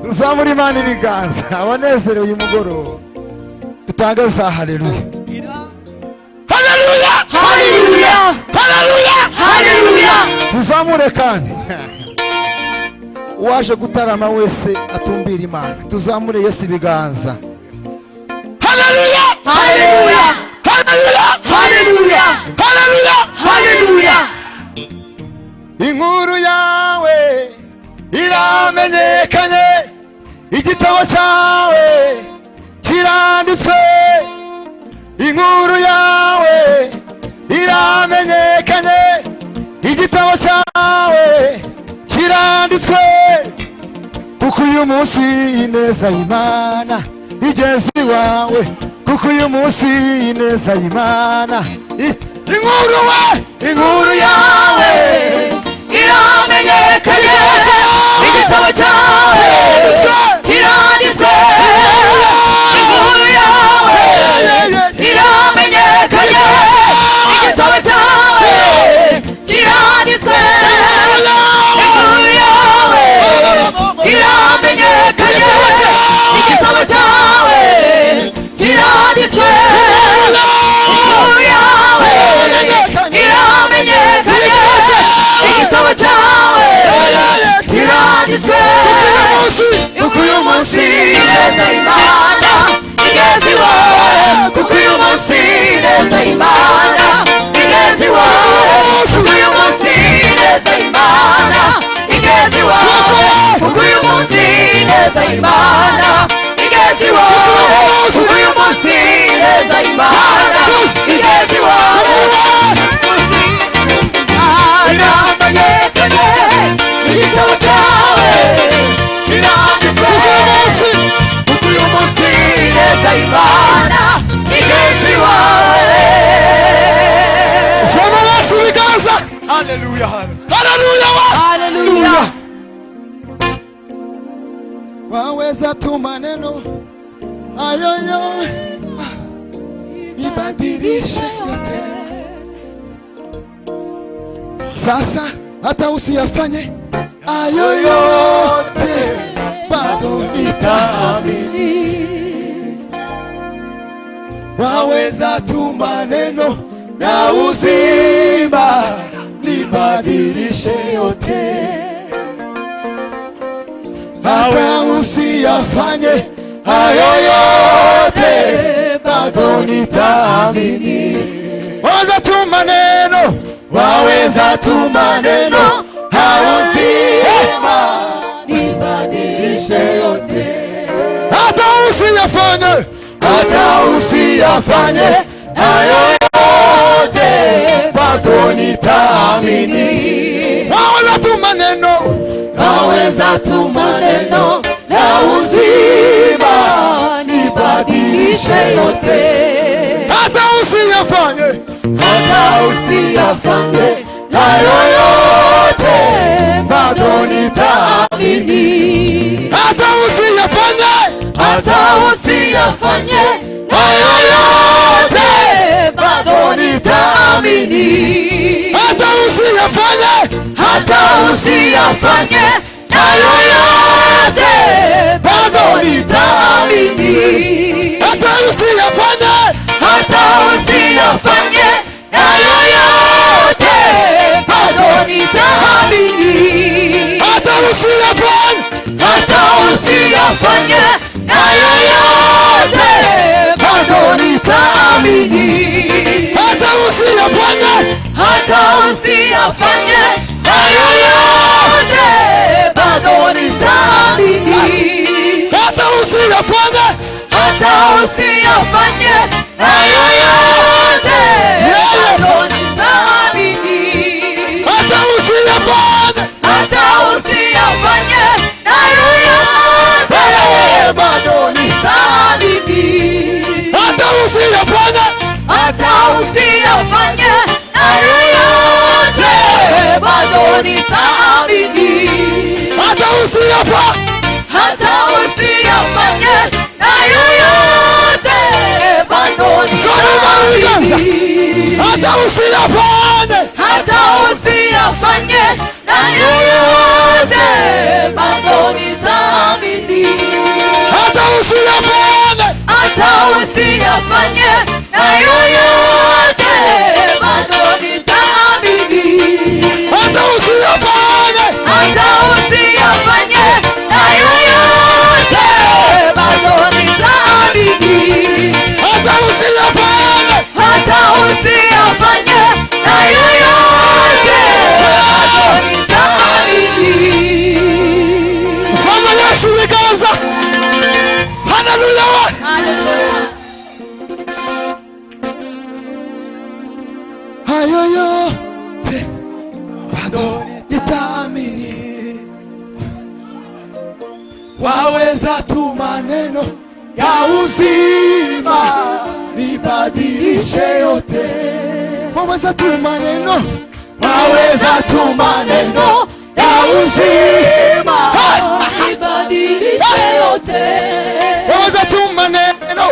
Tuzamure Imana ibiganza abanezerewe uyu mugoroba tutangaza haleluya haleluya haleluya haleluya haleluya. Tuzamure kandi uwaje gutarama wese atumbira Imana. Tuzamure Yesu ibiganza. Haleluya Haleluya haleluya haleluya haleluya haleluya. Inkuru yawe iramenyekanye, igitabo cyawe kiranditswe. Inkuru yawe iramenyekanye, igitabo cyawe kiranditswe. Kuko uyu munsi ineza y'Imana igeze iwawe, kuko uyu munsi ineza y'Imana. Inkuru yawe iramenyekanye, igitabo cyawe kiranditswe. Inkuru yawe iramenyekanye, igitabo cyawe kiranditswe. Inkuru yawe iramenyekanye, igitabo cyawe kiranditswe. Inkuru yawe iramenyekanye, igitabo cyawe kiranditswe. Kuko uyu munsi ineza y'Imana igeze iwawe, kuko uyu munsi ineza y'Imana igeze iwawe, kuko uyu munsi ineza y'Imana igeze iwawe, kuko uyu munsi ineza y'Imana igeze iwawe, kuko uyu munsi ineza y'Imana igeze iwawe. Iramenyekanye, igitabo cyawe kiranditswe. Kuko uyu munsi ineza y'Imana igeze iwawe. Sema Yesu ibiganza. Haleluya Haleluya Haleluya. waweza tu maneno ayoyo ibadilishe yote. Sasa hata usiyafanye ayo yote, bado nitaamini. Waweza tu maneno na uzima, nibadilishe yote. Hata usiyafanye hayo yote, bado nitaamini. Waweza tu maneno, waweza tu maneno, hayo uzima, nibadilishe yote. Hata usiyafanye, hata usiyafanye hayo yote, bado nitaamini. Waweza tu maneno, waweza tu maneno na uzima, nibadilishe yote. Hata usiyafanye, hata usiyafanye hayo yote, bado nitaamini. Hata usiyafanye, hata usiyafanye hayo yote, bado nitaamini. Hata usiyafanye, hata usiyafanye hayo yote, bado nitaamini. Hata usiyafanye, hata usiyafanye hayo yote, bado nitaamini. Hata usiyafanye, hata usiyafanye hayo yote, bado nitaamini. Hata usiyafanye, hata usiyafanye hayo yote, bado nitaamini. Hata usiyafanye, hata usiyafanye hayo yote, bado nitaamini. Hata usiyafanye, hata usiyafanye hayo yote, bado nitaamini. Hata usiyafanye, hata usiyafanye hayo yote, bado nitaamini. Hata usiyafanye, hata usiyafanye hayo yote, bado nitaamini. Hata usiyafanye, hata usiyafanye hayo yote, bado nitaamini. usiyafanye, hata usiyafanye na yoyote, bado nitaamini. hata usiyafanye, Hata usiyafanye na yoyote, bado nitaamini. hata usiyafanye, Hata usiyafanye na yoyote, bado nitaamini. mfalme Yesu biganza. Haleluya we. Hallelujah. Hayo yote bado nitaamini. Waweza tu maneno ya uzima nibadilishe yote. Waweza tu maneno, waweza tu maneno ya uzima Nibadilishe yote. waweza tu maneno,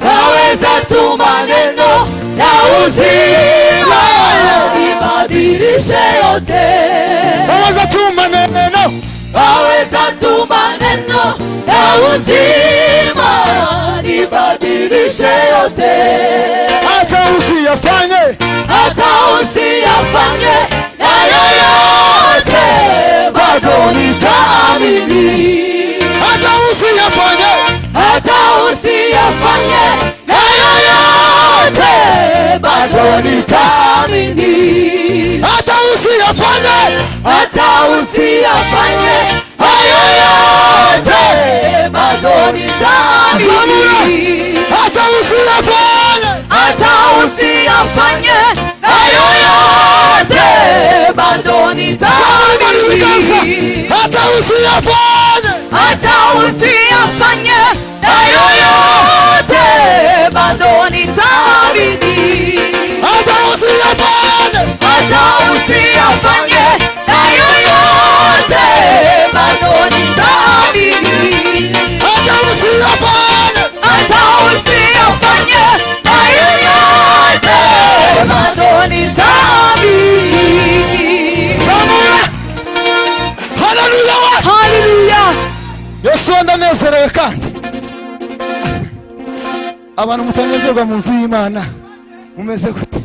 Waweza tu maneno ya uzima, nibadilishe yote. waweza tu maneno, Waweza tu maneno ya uzima, nibadilishe yote. hata usiyafanye, Hata usiyafanye na yoyote, bado nitaamini. hata usiyafanye, Hata usiyafanye na yoyote, bado nitaamini. hata usiyafanye, Hata usiyafanye na yoyote, bado nitaamini. hata usiyafanye, Hata usiyafanye na yoyote, bado nitaamini. hata usiyafanye, Hata usiyafanye na yoyote, bado nitaamini. hata usiyafanye, Hata usiyafanye na yoyote, bado nitaamini. hata usiyafanye, Hata usiyafanye na yoyote, bado nitaamini. Samura. Haleluya we. Hallelujah. Yesu ndanezerewe kandi abantu mutanezerwa mu nzu y'Imana mumeze gute?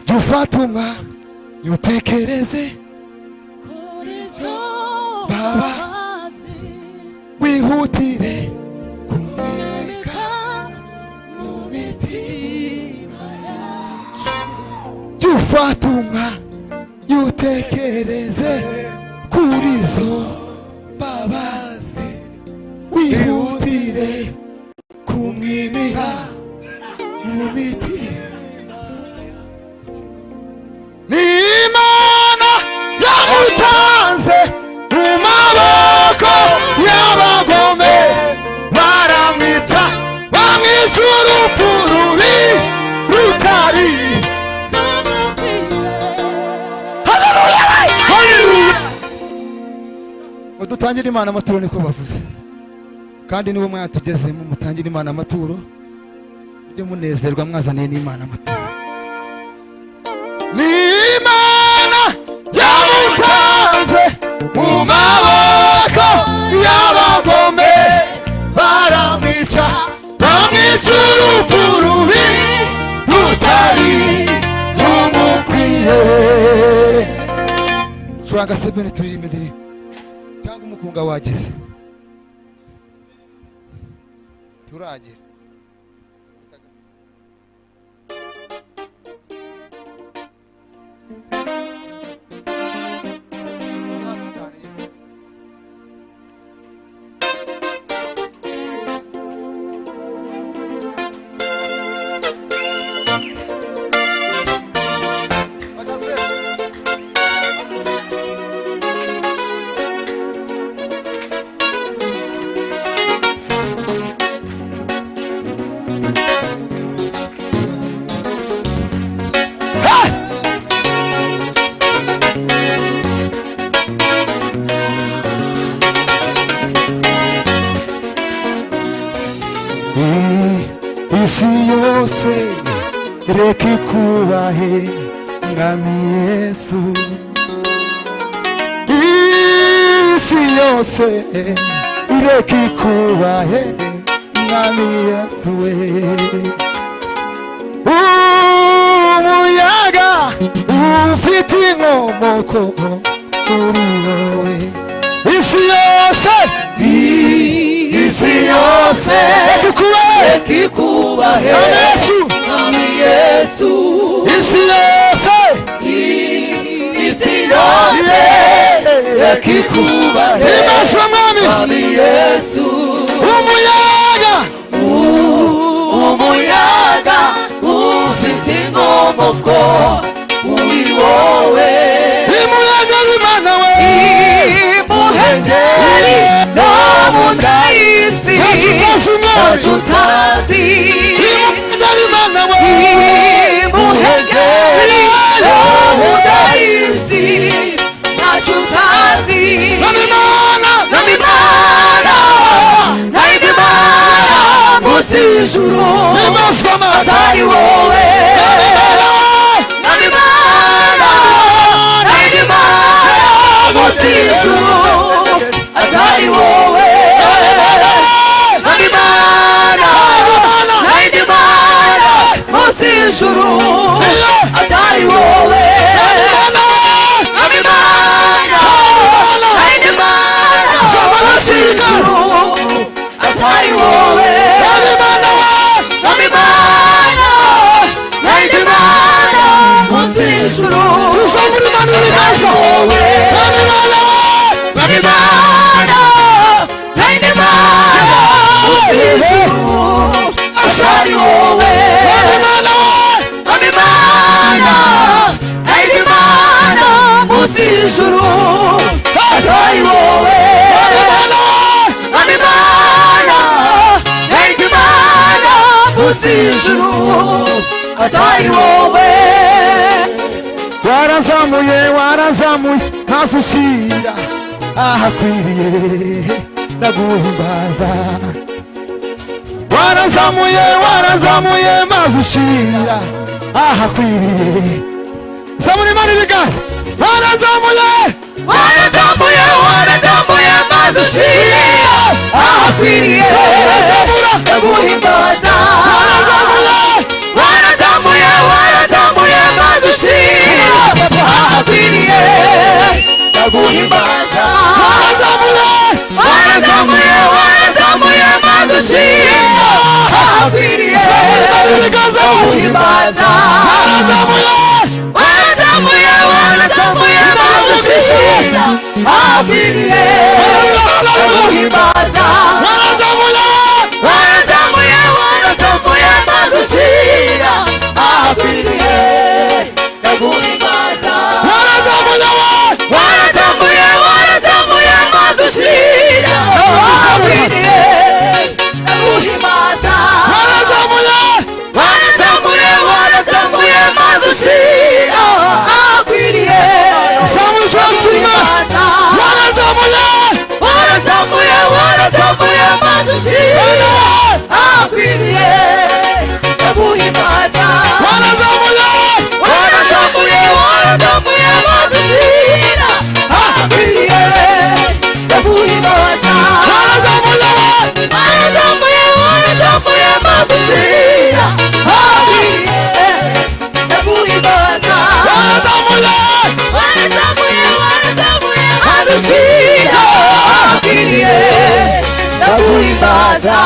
Jya ufata umwanya utekereze Baba, wihutire kumwimika mu mitima yacu. Jya ufata umwanya utekereze kuri zo mbabazi, wihutire kumwimika mu mitima. Ni Imana yamutanze mu maboko y'abagome, baramwica bamwica urupfu rubi rutari. Haleluya! Haleluya! Mudutangire Imana amaturo niko bavuze, kandi niwo mwanya tugezemo. Mutangire Imana amaturo, mujye munezerwa mwazaniye n'Imana amaturo. Ni Imana yamutanze mu maboko y'abagome, baramwica bamwica urupfu rubi rutari rumukwiye. Curanga sebene turirimbe diri cyangwa umukunga wageze turagera. Isi yose reka ikubahe Mwami Yesu. Isi yose ireka ikubahe mwami Yesu we. Umuyaga ufite inkomoko kuri wowe, isi yose reka ikubahe mwami Yesu. Isi yose reka ikubahe mwami Yesu. Umuyaga ufite inkomoko kuri wowe, umuyaga w'Imana we, imuhengeri no mu ndayisi ntacyo utazi. Umuyaga w'Imana we, imuhengeri no mu ndayisi ntacyo utazi. Namimana musi ijuru atari wowe. Namimana musi ijuru atari wowe. Namimana musi ijuru atari wowe. Namimana musi ijuru atari wowe. Warazamuye maze ushira ahakwiriye ndaguhimbaza. Warazamuye maze ushira ahakwiriye. Zamura Imana ibiganza. Warazamuye maze ushira ahakwiriye ndaguhimbaza. Warazamuye maze ushira ahakwiriye ndaguhimbaza. Warazamuye maze ushira ahakwiriye ndaguhimbaza. Warazamuye maze ushira ahakwiriye ndaguhimbaza. Warazamuye maze ushira ahakwiriye ndaguhimbaza. Warazamuye maze ushira ahakwiriye ndaguhimbaza. Warazamuye maze ushira ahakwiriye ndaguhimbaza. Warazamuye maze ushira ahakwiriye ndaguhimbaza. Warazamuye maze ushira ahakwiriye ndaguhimbaza. Warazamuye maze ushira ahakwiriye ndaguhimbaza. Warazamuye maze ushira ahakwiriye ndaguhimbaza.